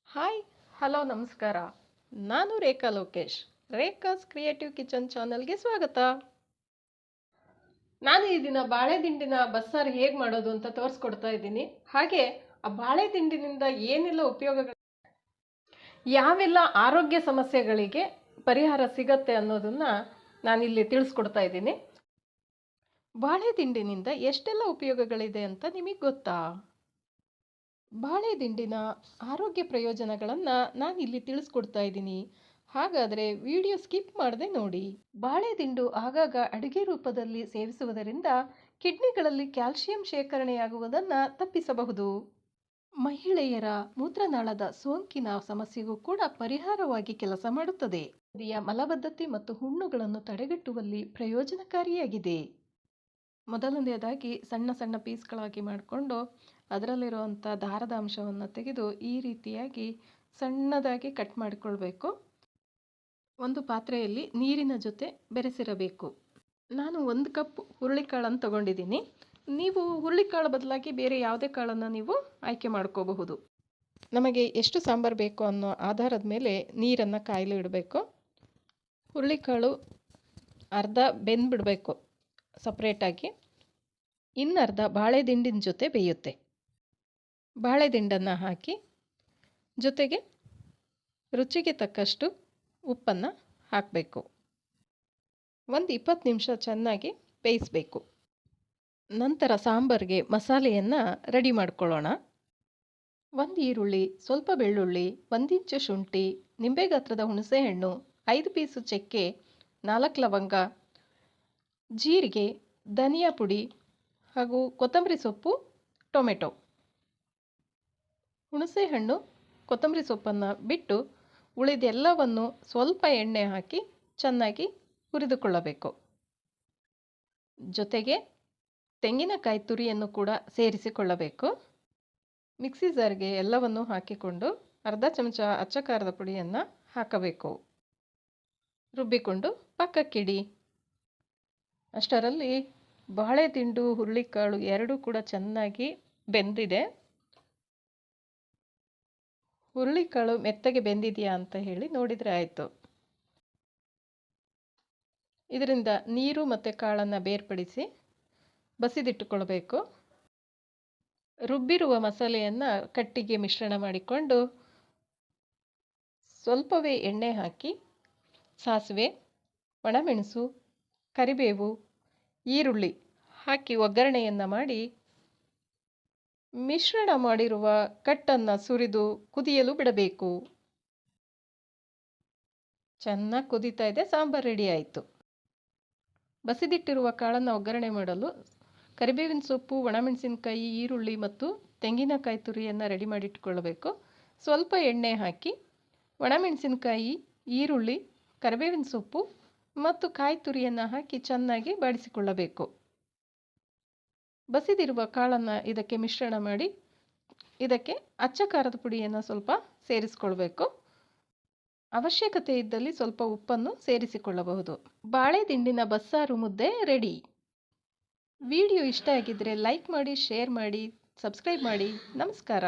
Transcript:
Hi, hello, ನಮಸ್ಕಾರ. ನಾನು ರೇಖಾ Lokesh. Rekha's creative kitchen ಚಾನಲ್ಗೆ ಸ್ವಾಗತ. ನಾನು ಈ ದಿನ ಬಾಳೆ ದಿಂಡಿನ ಬಸ್ಸಾರು ಹೇಗೆ ಮಾಡೋದು ಅಂತ ತೋರಿಸ್ಕೊಡ್ತಾ ಇದ್ದೀನಿ. ಹಾಗೆ ಆ ಬಾಳೆ ದಿಂಡಿನಿಂದ ಏನೆಲ್ಲ ಉಪಯೋಗಗಳು, ಯಾವೆಲ್ಲ ಆರೋಗ್ಯ ಸಮಸ್ಯೆಗಳಿಗೆ ಪರಿಹಾರ ಸಿಗತ್ತೆ ಅನ್ನೋದನ್ನ ನಾನಿಲ್ಲಿ ತಿಳಿಸ್ಕೊಡ್ತಾ ಇದ್ದೀನಿ. ಬಾಳೆ ದಿಂಡಿನಿಂದ ಎಷ್ಟೆಲ್ಲ ಉಪಯೋಗಗಳಿದೆ ಅಂತ ನಿಮಗೆ ಗೊತ್ತಾ? ಬಾಳೆ ದಿಂಡಿನ ಆರೋಗ್ಯ ಪ್ರಯೋಜನಗಳನ್ನು ನಾನು ಇಲ್ಲಿ ತಿಳಿಸ್ಕೊಡ್ತಾ ಇದ್ದೀನಿ. ಹಾಗಾದರೆ ವಿಡಿಯೋ ಸ್ಕಿಪ್ ಮಾಡದೆ ನೋಡಿ. ಬಾಳೆ ದಿಂಡು ಆಗಾಗ ಅಡುಗೆ ರೂಪದಲ್ಲಿ ಸೇವಿಸುವುದರಿಂದ ಕಿಡ್ನಿಗಳಲ್ಲಿ ಕ್ಯಾಲ್ಸಿಯಂ ಶೇಖರಣೆಯಾಗುವುದನ್ನು ತಪ್ಪಿಸಬಹುದು. ಮಹಿಳೆಯರ ಮೂತ್ರನಾಳದ ಸೋಂಕಿನ ಸಮಸ್ಯೆಗೂ ಕೂಡ ಪರಿಹಾರವಾಗಿ ಕೆಲಸ ಮಾಡುತ್ತದೆ. ಮಲಬದ್ಧತೆ ಮತ್ತು ಹುಣ್ಣುಗಳನ್ನು ತಡೆಗಟ್ಟುವಲ್ಲಿ ಪ್ರಯೋಜನಕಾರಿಯಾಗಿದೆ. ಮೊದಲನೆಯದಾಗಿ ಸಣ್ಣ ಸಣ್ಣ ಪೀಸ್ಗಳಾಗಿ ಮಾಡಿಕೊಂಡು ಅದರಲ್ಲಿರುವಂಥ ದಾರದ ಅಂಶವನ್ನು ತೆಗೆದು ಈ ರೀತಿಯಾಗಿ ಸಣ್ಣದಾಗಿ ಕಟ್ ಮಾಡಿಕೊಳ್ಬೇಕು. ಒಂದು ಪಾತ್ರೆಯಲ್ಲಿ ನೀರಿನ ಜೊತೆ ಬೆರೆಸಿರಬೇಕು. ನಾನು 1 ಕಪ್ ಹುರುಳಿಕಾಳನ್ನು ತಗೊಂಡಿದ್ದೀನಿ. ನೀವು ಹುರುಳಿಕಾಳು ಬದಲಾಗಿ ಬೇರೆ ಯಾವುದೇ ಕಾಳನ್ನು ನೀವು ಆಯ್ಕೆ ಮಾಡ್ಕೋಬಹುದು. ನಮಗೆ ಎಷ್ಟು ಸಾಂಬಾರು ಬೇಕು ಅನ್ನೋ ಆಧಾರದ ಮೇಲೆ ನೀರನ್ನು ಕಾಯಲು ಇಡಬೇಕು. ಹುರುಳಿಕಾಳು ಅರ್ಧ ಬೆಂದ್ಬಿಡಬೇಕು ಸಪ್ರೇಟಾಗಿ. ಇನ್ನರ್ಧ ಬಾಳೆ ದಿಂಡಿನ ಜೊತೆ ಬೇಯುತ್ತೆ. ಬಾಳೆ ದಿಂಡನ್ನು ಹಾಕಿ ಜೊತೆಗೆ ರುಚಿಗೆ ತಕ್ಕಷ್ಟು ಉಪ್ಪನ್ನು ಹಾಕಬೇಕು. ಒಂದು 20 ನಿಮಿಷ ಚೆನ್ನಾಗಿ ಬೇಯಿಸಬೇಕು. ನಂತರ ಸಾಂಬಾರಿಗೆ ಮಸಾಲೆಯನ್ನು ರೆಡಿ ಮಾಡ್ಕೊಳ್ಳೋಣ. 1 ಈರುಳ್ಳಿ, ಸ್ವಲ್ಪ ಬೆಳ್ಳುಳ್ಳಿ, 1 ಇಂಚು ಶುಂಠಿ, ನಿಂಬೆ ಗಾತ್ರದ ಹುಣಸೆಹಣ್ಣು, 5 ಪೀಸು ಚಕ್ಕೆ, 4 ಲವಂಗ, ಜೀರಿಗೆ, ಧನಿಯಾ ಪುಡಿ ಹಾಗೂ ಕೊತ್ತಂಬರಿ ಸೊಪ್ಪು, ಟೊಮೆಟೊ. ಹುಣಸೆಹಣ್ಣು, ಕೊತ್ತಂಬರಿ ಸೊಪ್ಪನ್ನು ಬಿಟ್ಟು ಉಳಿದೆಲ್ಲವನ್ನು ಸ್ವಲ್ಪ ಎಣ್ಣೆ ಹಾಕಿ ಚೆನ್ನಾಗಿ ಹುರಿದುಕೊಳ್ಳಬೇಕು. ಜೊತೆಗೆ ತೆಂಗಿನಕಾಯಿ ತುರಿಯನ್ನು ಕೂಡ ಸೇರಿಸಿಕೊಳ್ಳಬೇಕು. ಮಿಕ್ಸಿ ಜಾರ್ಗೆ ಎಲ್ಲವನ್ನು ಹಾಕಿಕೊಂಡು ಅರ್ಧ ಚಮಚ ಅಚ್ಚ ಖಾರದ ಪುಡಿಯನ್ನು ಹಾಕಬೇಕು. ರುಬ್ಬಿಕೊಂಡು ಪಕ್ಕಕ್ಕಿಡಿ. ಅಷ್ಟರಲ್ಲಿ ಬಾಳೆ ದಿಂಡು, ಹುರುಳಿಕಾಳು ಎರಡೂ ಕೂಡ ಚೆನ್ನಾಗಿ ಬೆಂದಿದೆ. ಹುರುಳಿಕಾಳು ಮೆತ್ತಗೆ ಬೆಂದಿದೆಯಾ ಅಂತ ಹೇಳಿ ನೋಡಿದರೆ ಆಯಿತು. ಇದರಿಂದ ನೀರು ಮತ್ತು ಕಾಳನ್ನು ಬೇರ್ಪಡಿಸಿ ಬಸಿದಿಟ್ಟುಕೊಳ್ಬೇಕು. ರುಬ್ಬಿರುವ ಮಸಾಲೆಯನ್ನು ಕಟ್ಟಿಗೆ ಮಿಶ್ರಣ ಮಾಡಿಕೊಂಡು ಸ್ವಲ್ಪವೇ ಎಣ್ಣೆ ಹಾಕಿ ಸಾಸಿವೆ, ಒಣಮೆಣಸು, ಕರಿಬೇವು, ಈರುಳ್ಳಿ ಹಾಕಿ ಒಗ್ಗರಣೆಯನ್ನು ಮಾಡಿ ಮಿಶ್ರಣ ಮಾಡಿರುವ ಕಟ್ಟನ್ನು ಸುರಿದು ಕುದಿಯಲು ಬಿಡಬೇಕು. ಚೆನ್ನಾಗಿ ಕುದೀತಾ ಇದೆ. ಸಾಂಬಾರು ರೆಡಿ ಆಯಿತು. ಬಸಿದಿಟ್ಟಿರುವ ಕಾಳನ್ನು ಒಗ್ಗರಣೆ ಮಾಡಲು ಕರಿಬೇವಿನ ಸೊಪ್ಪು, ಒಣಮೆಣಸಿನಕಾಯಿ, ಈರುಳ್ಳಿ ಮತ್ತು ತೆಂಗಿನಕಾಯಿ ತುರಿಯನ್ನು ರೆಡಿ ಮಾಡಿಟ್ಕೊಳ್ಬೇಕು. ಸ್ವಲ್ಪ ಎಣ್ಣೆ ಹಾಕಿ ಒಣಮೆಣಸಿನಕಾಯಿ, ಈರುಳ್ಳಿ, ಕರಿಬೇವಿನ ಸೊಪ್ಪು ಮತ್ತು ಕಾಯಿ ತುರಿಯನ್ನು ಹಾಕಿ ಚೆನ್ನಾಗಿ ಬಾಡಿಸಿಕೊಳ್ಳಬೇಕು. ಬಸಿದಿರುವ ಕಾಳನ್ನು ಇದಕ್ಕೆ ಮಿಶ್ರಣ ಮಾಡಿ ಇದಕ್ಕೆ ಅಚ್ಚ ಖಾರದ ಪುಡಿಯನ್ನು ಸ್ವಲ್ಪ ಸೇರಿಸಿಕೊಳ್ಬೇಕು. ಅವಶ್ಯಕತೆ ಇದ್ದಲ್ಲಿ ಸ್ವಲ್ಪ ಉಪ್ಪನ್ನು ಸೇರಿಸಿಕೊಳ್ಳಬಹುದು. ಬಾಳೆ ದಿಂಡಿನ ಬಸ್ಸಾರು ಮುದ್ದೆ ರೆಡಿ. ವಿಡಿಯೋ ಇಷ್ಟ ಆಗಿದ್ದರೆ ಲೈಕ್ ಮಾಡಿ, ಶೇರ್ ಮಾಡಿ, ಸಬ್ಸ್ಕ್ರೈಬ್ ಮಾಡಿ. ನಮಸ್ಕಾರ.